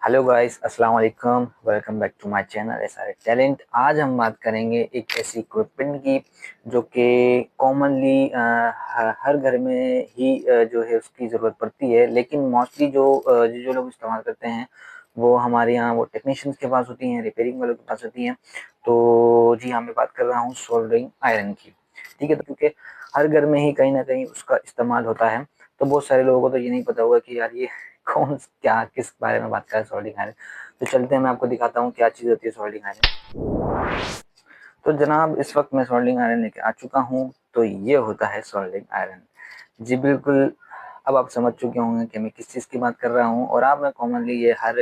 Hello guys, अस्सलाम वालेकुम। Welcome back to my channel SR talent. आज हम बात करेंगे एक ऐसी इक्विपमेंट की जो कि कॉमनली हर घर में ही जो है उसकी ज़रूरत पड़ती है, लेकिन मोस्टली जो लोग इस्तेमाल करते हैं वो हमारे यहाँ वो टेक्नीशियंस के पास होती हैं, रिपेयरिंग वालों के पास होती हैं। तो जी हाँ, मैं बात कर रहा हूँ सोल्डरिंग आयरन की। ठीक है, तो क्योंकि हर घर में ही कहीं ना कहीं उसका इस्तेमाल होता है, तो बहुत सारे लोगों को तो ये नहीं पता होगा कि यार ये कौन क्या किस बारे में बात कर रहा है सोल्डिंग आयरन। तो चलते हैं, मैं आपको दिखाता हूँ क्या चीज़ होती है सोल्डिंग आयरन। तो जनाब, इस वक्त मैं सोल्डिंग आयरन लेके आ चुका हूँ। तो ये होता है सोल्डिंग आयरन। जी बिल्कुल। अब आप समझ चुके होंगे कि मैं किस चीज़ की बात कर रहा हूँ। और आप में कॉमनली ये हर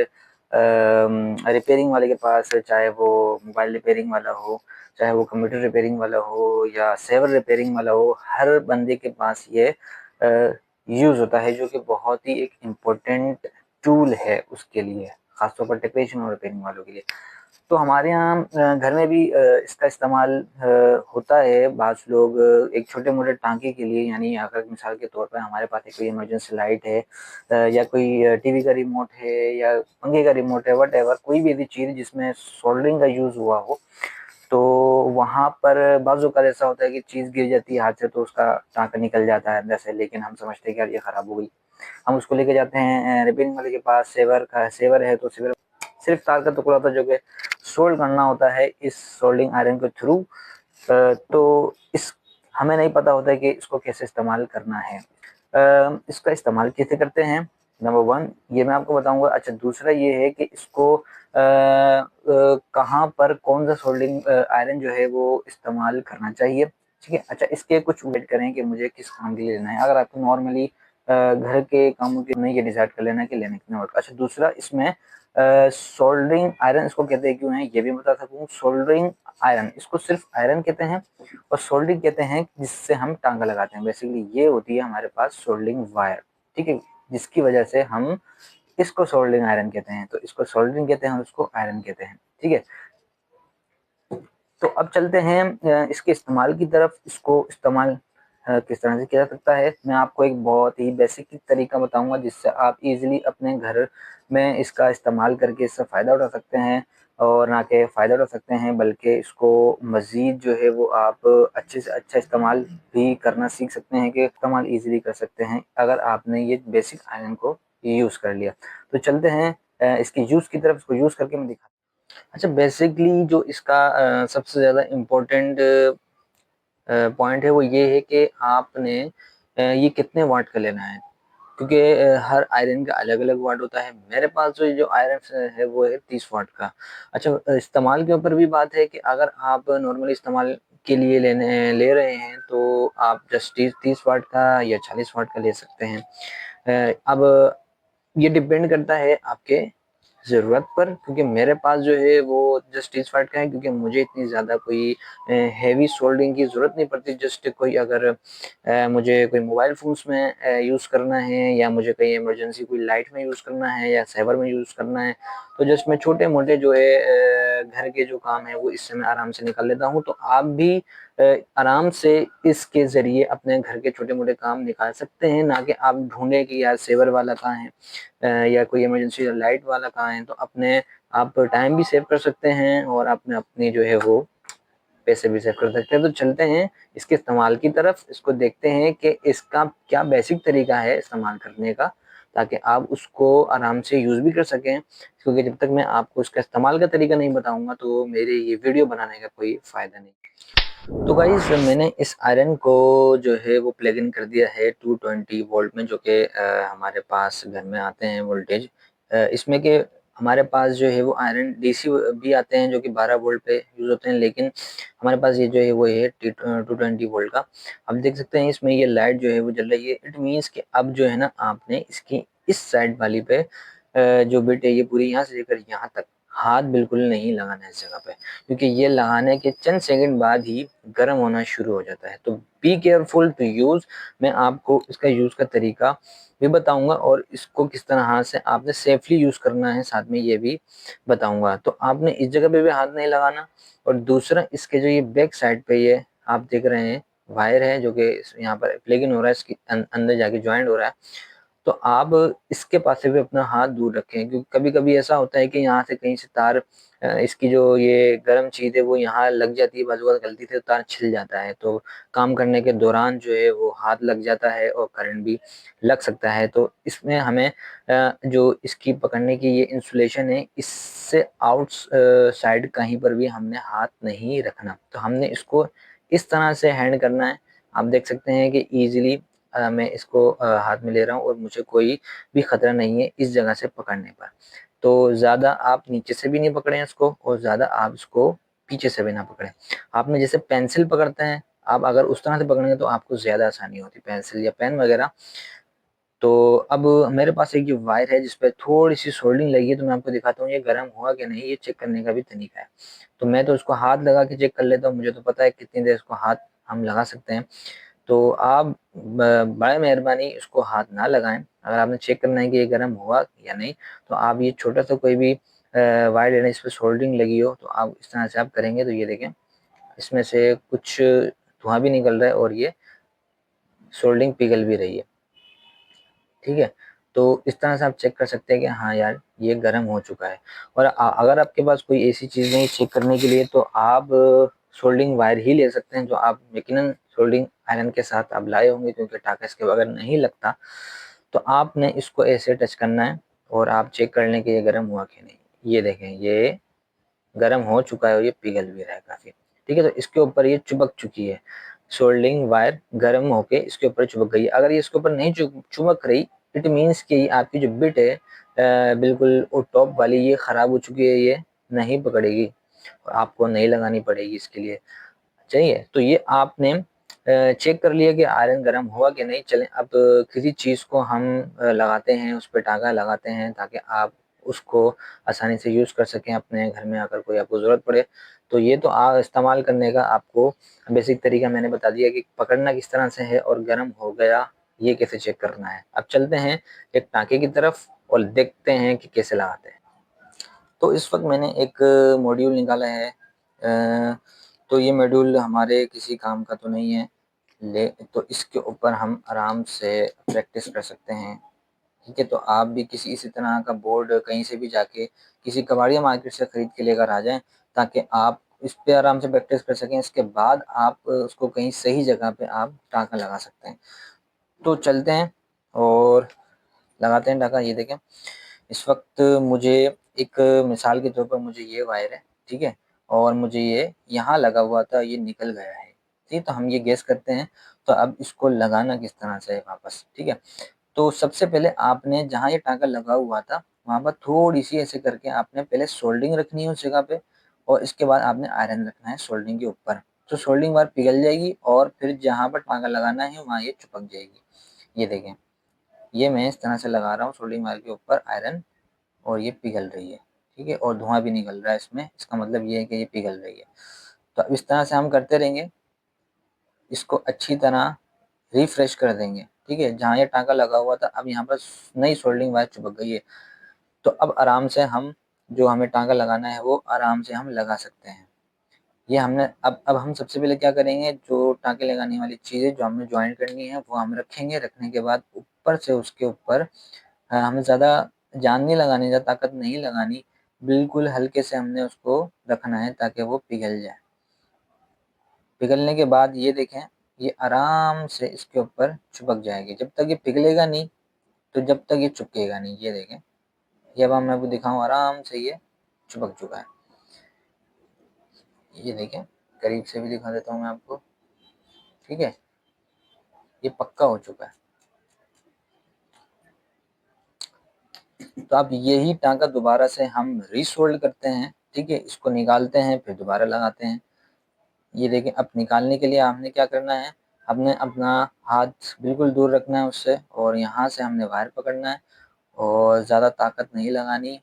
रिपेयरिंग वाले के पास, चाहे वो मोबाइल रिपेयरिंग वाला हो, चाहे वो कंप्यूटर रिपेयरिंग वाला हो या सेवर रिपेयरिंग वाला हो, हर बंदे के पास ये यूज़ होता है, जो कि बहुत ही एक इम्पोर्टेंट टूल है उसके लिए, खासतौर पर टेक्नीशियन और रिपेयरिंग वालों के लिए। तो हमारे यहाँ घर में भी इसका इस्तेमाल होता है। बाज़ लोग एक छोटे-मोटे टाँके के लिए, यानी अगर मिसाल के तौर पर हमारे पास एक कोई इमरजेंसी लाइट है, या कोई टीवी का रिमोट है या पंखे का रिमोट है, व्हाटएवर कोई भी ऐसी चीज़ जिसमें सोल्डरिंग का यूज़ हुआ हो, तो वहाँ पर बाज़ औक़ात ऐसा होता है कि चीज़ गिर जाती है हाथ से, तो उसका टाँका निकल जाता है अंदर से, लेकिन हम समझते हैं कि यार ये ख़राब हो गई। हम उसको लेके जाते हैं रिपेयरिंग वाले के पास। सेवर है तो सेवर सिर्फ तार का टुकड़ा होता है जो कि सोल्ड करना होता है इस सोल्डिंग आयरन के थ्रू। तो इस हमें नहीं पता होता है कि इसको कैसे इस्तेमाल करना है। इसका इस्तेमाल कैसे करते हैं, नंबर वन ये मैं आपको बताऊंगा। अच्छा, दूसरा ये है कि इसको कहाँ पर कौन सा सोल्डिंग आयरन जो है वो इस्तेमाल करना चाहिए। ठीक है। अच्छा, इसके कुछ वेट करें कि मुझे किस काम के लिए लेना है। अगर आपको नॉर्मली घर के कामों के नहीं, ये डिसाइड कर लेना है कि लेना कितना वोल्ट का। अच्छा, दूसरा इसमें सोल्डरिंग आयरन इसको कहते हैं क्यों है ये भी बता सकूँ। सोल्डरिंग आयरन इसको सिर्फ आयरन कहते हैं, और सोल्डरिंग कहते हैं जिससे हम टांगा लगाते हैं। बेसिकली ये होती है हमारे पास सोल्डरिंग वायर। ठीक है, जिसकी वजह से हम इसको सोल्डरिंग आयरन कहते हैं। तो इसको सोल्डरिंग कहते हैं और इसको आयरन कहते हैं। ठीक है, तो अब चलते हैं इसके इस्तेमाल की तरफ। इसको इस्तेमाल किस तरह से किया जा सकता है, मैं आपको एक बहुत ही बेसिक तरीका बताऊंगा जिससे आप इजीली अपने घर में इसका इस्तेमाल करके इससे फ़ायदा उठा सकते हैं। और ना कि फ़ायदा उठा सकते हैं, बल्कि इसको मज़ीद जो है वो आप अच्छे से अच्छा इस्तेमाल भी करना सीख सकते हैं, कि इस्तेमाल ईजिली कर सकते हैं अगर आपने ये बेसिक आयरन को यूज़ कर लिया। तो चलते हैं इसकी यूज़ की तरफ। इसको यूज़ करके मैं दिखा। अच्छा, बेसिकली जो इसका सबसे ज़्यादा इम्पोर्टेंट पॉइंट है वो ये है कि आपने ये कितने वाट का लेना है, क्योंकि हर आयरन का अलग अलग वाट होता है। मेरे पास जो आयरन है वो है 30 वाट का। अच्छा, इस्तेमाल के ऊपर भी बात है कि अगर आप नॉर्मली इस्तेमाल के लिए ले रहे हैं तो आप जस्ट 30 वाट का या 40 वाट का ले सकते हैं। अब ये डिपेंड करता है आपके ज़रूरत पर, क्योंकि मेरे पास जो है वो जस्ट 30 वाट का है, क्योंकि मुझे इतनी ज़्यादा कोई हैवी सोल्डरिंग की ज़रूरत नहीं पड़ती। जस्ट कोई अगर मुझे कोई मोबाइल फ़ोन्स में यूज़ करना है, या मुझे कहीं इमरजेंसी कोई लाइट में यूज़ करना है, या सेवर में यूज़ करना है, तो जस्ट मैं छोटे-मोटे जो है घर के जो काम है वो इससे मैं आराम से निकाल लेता हूँ। तो आप भी आराम से इसके ज़रिए अपने घर के छोटे-मोटे काम निकाल सकते हैं, ना कि आप ढूँढें कि यार सेवर वाला कहाँ है, या कोई इमरजेंसी लाइट वाला कहाँ है। तो अपने आप टाइम भी सेव कर सकते हैं, और आपने अपनी जो है वो पैसे भी सेव कर सकते हैं। तो चलते हैं इसके इस्तेमाल की तरफ। इसको देखते हैं कि इसका क्या बेसिक तरीका है इस्तेमाल करने का, ताकि आप उसको आराम से यूज़ भी कर सकें। क्योंकि जब तक मैं आपको इसका इस्तेमाल का तरीका नहीं बताऊँगा तो मेरे ये वीडियो बनाने का कोई फ़ायदा नहीं। तो गाइस, मैंने इस आयरन को जो है वो प्लग इन कर दिया है 220 वोल्ट में, जो कि हमारे पास घर में आते हैं वोल्टेज। इसमें के हमारे पास जो है वो आयरन डीसी भी आते हैं जो कि 12 वोल्ट पे यूज़ होते हैं, लेकिन हमारे पास ये जो है वो है 220 वोल्ट का। आप देख सकते हैं इसमें ये लाइट जो है वो जल रही है। इट मीन्स कि अब जो है ना, आपने इसकी इस साइड वाली पे जो बिट है ये पूरी यहाँ से लेकर यहाँ तक हाथ बिल्कुल नहीं लगाना है इस जगह पे, क्योंकि ये लगाने के चंद सेकंड बाद ही गर्म होना शुरू हो जाता है। तो बी केयरफुल टू यूज़। मैं आपको इसका यूज़ का तरीका भी बताऊंगा, और इसको किस तरह से आपने सेफली यूज़ करना है साथ में ये भी बताऊंगा। तो आपने इस जगह पे भी हाथ नहीं लगाना। और दूसरा, इसके जो ये बैक साइड पे ये आप देख रहे हैं वायर है जो कि यहाँ पर प्लग इन हो रहा है, इसके अंदर जाके ज्वाइंट हो रहा है। तो आप इसके पास से भी अपना हाथ दूर रखें, क्योंकि कभी कभी ऐसा होता है कि यहाँ से कहीं से तार इसकी जो ये गर्म चीज है वो यहाँ लग जाती है, बाजू का गलती से तार छिल जाता है, तो काम करने के दौरान जो है वो हाथ लग जाता है और करंट भी लग सकता है। तो इसमें हमें जो इसकी पकड़ने की ये इंसुलेशन है, इससे आउट साइड कहीं पर भी हमने हाथ नहीं रखना। तो हमने इसको इस तरह से हैंड करना है। आप देख सकते हैं कि इजीली मैं इसको हाथ में ले रहा हूँ और मुझे कोई भी खतरा नहीं है इस जगह से पकड़ने पर। तो ज़्यादा आप नीचे से भी नहीं पकड़ें इसको और ज़्यादा आप इसको पीछे से भी ना पकड़ें। आपने जैसे पेंसिल पकड़ते हैं, आप अगर उस तरह से पकड़ेंगे तो आपको ज़्यादा आसानी होती है, पेंसिल या पेन वगैरह। तो अब मेरे पास एक ये वायर है जिस पे थोड़ी सी सोल्डिंग लगी है, तो मैं आपको दिखाता हूँ ये गर्म हुआ कि नहीं, ये चेक करने का भी तरीका है। तो मैं तो उसको हाथ लगा के चेक कर लेता हूँ, मुझे तो पता है कितनी देर इसको हाथ हम लगा सकते हैं। तो आप बड़े मेहरबानी इसको हाथ ना लगाएं। अगर आपने चेक करना है कि ये गर्म हुआ या नहीं, तो आप ये छोटा सा कोई भी वायर लेना, इस पर सोल्डरिंग लगी हो, तो आप इस तरह से आप करेंगे तो ये देखें इसमें से कुछ धुआं भी निकल रहा है और ये सोल्डरिंग पिघल भी रही है। ठीक है, तो इस तरह से आप चेक कर सकते हैं कि हाँ यार ये गर्म हो चुका है। और अगर आपके पास कोई ऐसी चीज़ नहीं चेक करने के लिए, तो आप सोल्डिंग वायर ही ले सकते हैं, जो आप यकीनन सोल्डिंग आयरन के साथ आप लाए होंगे, क्योंकि टाका इसके बगैर नहीं लगता। तो आपने इसको ऐसे टच करना है और आप चेक कर लें कि ये गर्म हुआ कि नहीं। ये देखें ये गर्म हो चुका है और ये पिघल भी रहा है काफ़ी। ठीक है, तो इसके ऊपर ये चिपक चुकी है, सोल्डरिंग वायर गर्म होके इसके ऊपर चिपक गई है। अगर ये इसके ऊपर नहीं चिपक रही, इट मीन्स कि आपकी जो बिट है बिल्कुल वो टॉप वाली ये खराब हो चुकी है, ये नहीं पकड़ेगी और आपको नहीं लगानी पड़ेगी इसके लिए। चाहिए तो ये आपने चेक कर लिया कि आयरन गर्म हुआ कि नहीं। चलें अब किसी चीज़ को हम लगाते हैं, उस पर टाँका लगाते हैं ताकि आप उसको आसानी से यूज़ कर सकें अपने घर में, अगर कोई आपको ज़रूरत पड़े। तो ये तो इस्तेमाल करने का आपको बेसिक तरीका मैंने बता दिया कि पकड़ना किस तरह से है और गर्म हो गया ये कैसे चेक करना है। अब चलते हैं एक टाँके की तरफ और देखते हैं कि कैसे लगाते हैं। तो इस वक्त मैंने एक मॉड्यूल निकाला है। तो ये मॉड्यूल हमारे किसी काम का तो नहीं है, ले तो इसके ऊपर हम आराम से प्रैक्टिस कर सकते हैं। ठीक है, तो आप भी किसी इसी तरह का बोर्ड कहीं से भी जाके किसी कबाड़िया मार्केट से खरीद के लेकर आ जाएं, ताकि आप इस पे आराम से प्रैक्टिस कर सकें। इसके बाद आप उसको कहीं सही जगह पे आप टाँका लगा सकते हैं। तो चलते हैं और लगाते हैं टाँका। ये देखें इस वक्त मुझे एक मिसाल के तौर पर मुझे ये वायर है, ठीक है, और मुझे ये यहाँ लगा हुआ था, ये निकल गया है। ठीक, तो हम ये गैस करते हैं। तो अब इसको लगाना किस तरह से है वापस। ठीक है, तो सबसे पहले आपने जहाँ ये टाँका लगा हुआ था वहाँ पर थोड़ी सी ऐसे करके आपने पहले सोल्डिंग रखनी है उस जगह पे, और इसके बाद आपने आयरन रखना है सोल्डिंग के ऊपर। तो सोल्डिंग वायर पिघल जाएगी और फिर जहाँ पर टाँका लगाना है वहाँ ये चिपक जाएगी। ये देखें, ये मैं इस तरह से लगा रहा हूँ सोल्डिंग वायर के ऊपर आयरन, और ये पिघल रही है। ठीक है, और धुआं भी निकल रहा है इसमें, इसका मतलब ये है कि ये पिघल रही है। तो अब इस तरह से हम करते रहेंगे, इसको अच्छी तरह रिफ्रेश कर देंगे। ठीक है, जहाँ ये टाँका लगा हुआ था अब यहाँ पर नई सोल्डिंग वायर चिपक गई है। तो अब आराम से हम जो हमें टाँका लगाना है वो आराम से हम लगा सकते हैं। ये हमने अब हम सबसे पहले क्या करेंगे, जो टाँके लगाने वाली चीज़ें जो हमें जॉइन करनी है वो हम रखेंगे। रखने के बाद ऊपर से उसके ऊपर हमें ज़्यादा जान नहीं लगानी, ज़्यादा ताकत नहीं लगानी, बिल्कुल हल्के से हमने उसको रखना है ताकि वो पिघल जाए। पिघलने के बाद ये देखें, ये आराम से इसके ऊपर चिपक जाएगी। जब तक ये पिघलेगा नहीं, तो जब तक ये चिपकेगा नहीं। ये देखें, ये अब मैं आपको दिखाऊँ, आराम से ये चिपक चुका है। ये देखें, करीब से भी दिखा देता हूँ मैं आपको। ठीक है, ये पक्का हो चुका है। तो अब यही टाँका दोबारा से हम रीसोल्ड करते हैं। ठीक है, इसको निकालते हैं फिर दोबारा लगाते हैं। ये देखें, अब निकालने के लिए हमने क्या करना है, हमने अपना हाथ बिल्कुल दूर रखना है उससे, और यहाँ से हमने वायर पकड़ना है और ज़्यादा ताकत नहीं लगानी,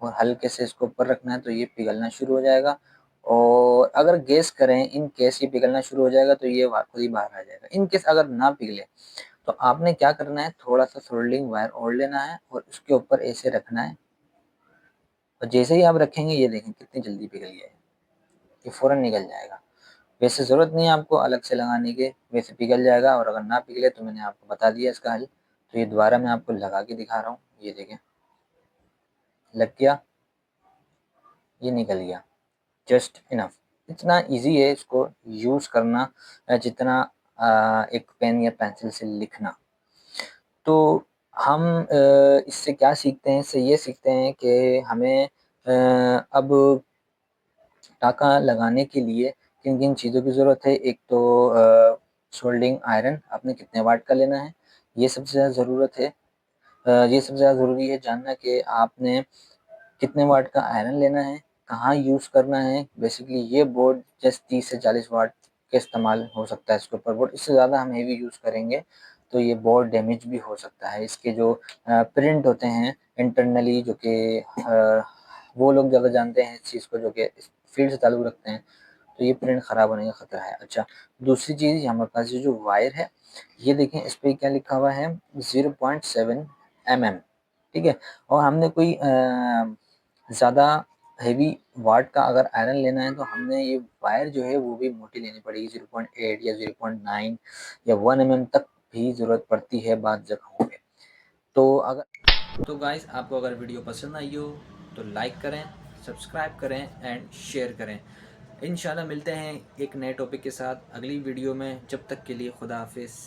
और हल्के से इसको ऊपर रखना है, तो ये पिघलना शुरू हो जाएगा। और अगर गैस करें, इन केस ये पिघलना शुरू हो जाएगा तो ये खुद ही बाहर आ जाएगा। इन केस अगर ना पिघले, तो आपने क्या करना है, थोड़ा सा सोल्डिंग वायर और लेना है और उसके ऊपर ऐसे रखना है, और जैसे ही आप रखेंगे ये देखें कितनी जल्दी पिघल गया है, ये फ़ौरन निकल जाएगा। वैसे ज़रूरत नहीं है आपको अलग से लगाने की, वैसे पिघल जाएगा। और अगर ना पिघले तो मैंने आपको बता दिया इसका हल। तो ये दोबारा मैं आपको लगा के दिखा रहा हूँ, ये देखें लग गया, ये निकल गया, जस्ट इनफ। इतना इजी है इसको यूज़ करना, जितना एक पेन या पेंसिल से लिखना। तो हम इससे क्या सीखते हैं? इससे ये सीखते हैं कि हमें अब टाँका लगाने के लिए किन-किन चीज़ों की ज़रूरत है। एक तो सोल्डरिंग आयरन आपने कितने वाट का लेना है, ये सबसे ज़्यादा ज़रूरत है। ये सबसे ज़्यादा ज़रूरी है जानना कि आपने कितने वाट का आयरन लेना है, कहाँ यूज़ करना है। बेसिकली ये बोर्ड जस्ट 30 से 40 वाट का इस्तेमाल हो सकता है इसके ऊपर बोर्ड। इससे ज़्यादा हम हेवी यूज़ करेंगे तो ये बोर्ड डैमेज भी हो सकता है। इसके जो प्रिंट होते हैं इंटरनली, जो कि वो लोग ज़्यादा जानते हैं इस चीज़ को, जो कि इस फील्ड से ताल्लुक़ रखते हैं, तो ये प्रिंट ख़राब होने का ख़तरा है। अच्छा, दूसरी चीज़ हमारे पास ये जो वायर है, ये देखें इस पे क्या लिखा हुआ है, 0.7 mm, ठीक है? और हमने कोई ज़्यादा हेवी वाट का अगर आयरन लेना है तो हमने ये वायर जो है वो भी मोटी लेनी पड़ेगी, 0.8 या 0.9 या 1 mm तक भी ज़रूरत पड़ती है बाद जगहों पे। तो गाइस, आपको अगर वीडियो पसंद आई हो तो लाइक करें, सब्सक्राइब करें एंड शेयर करें। इंशाल्लाह मिलते हैं एक नए टॉपिक के साथ अगली वीडियो में। जब तक के लिए खुदा हाफिज़।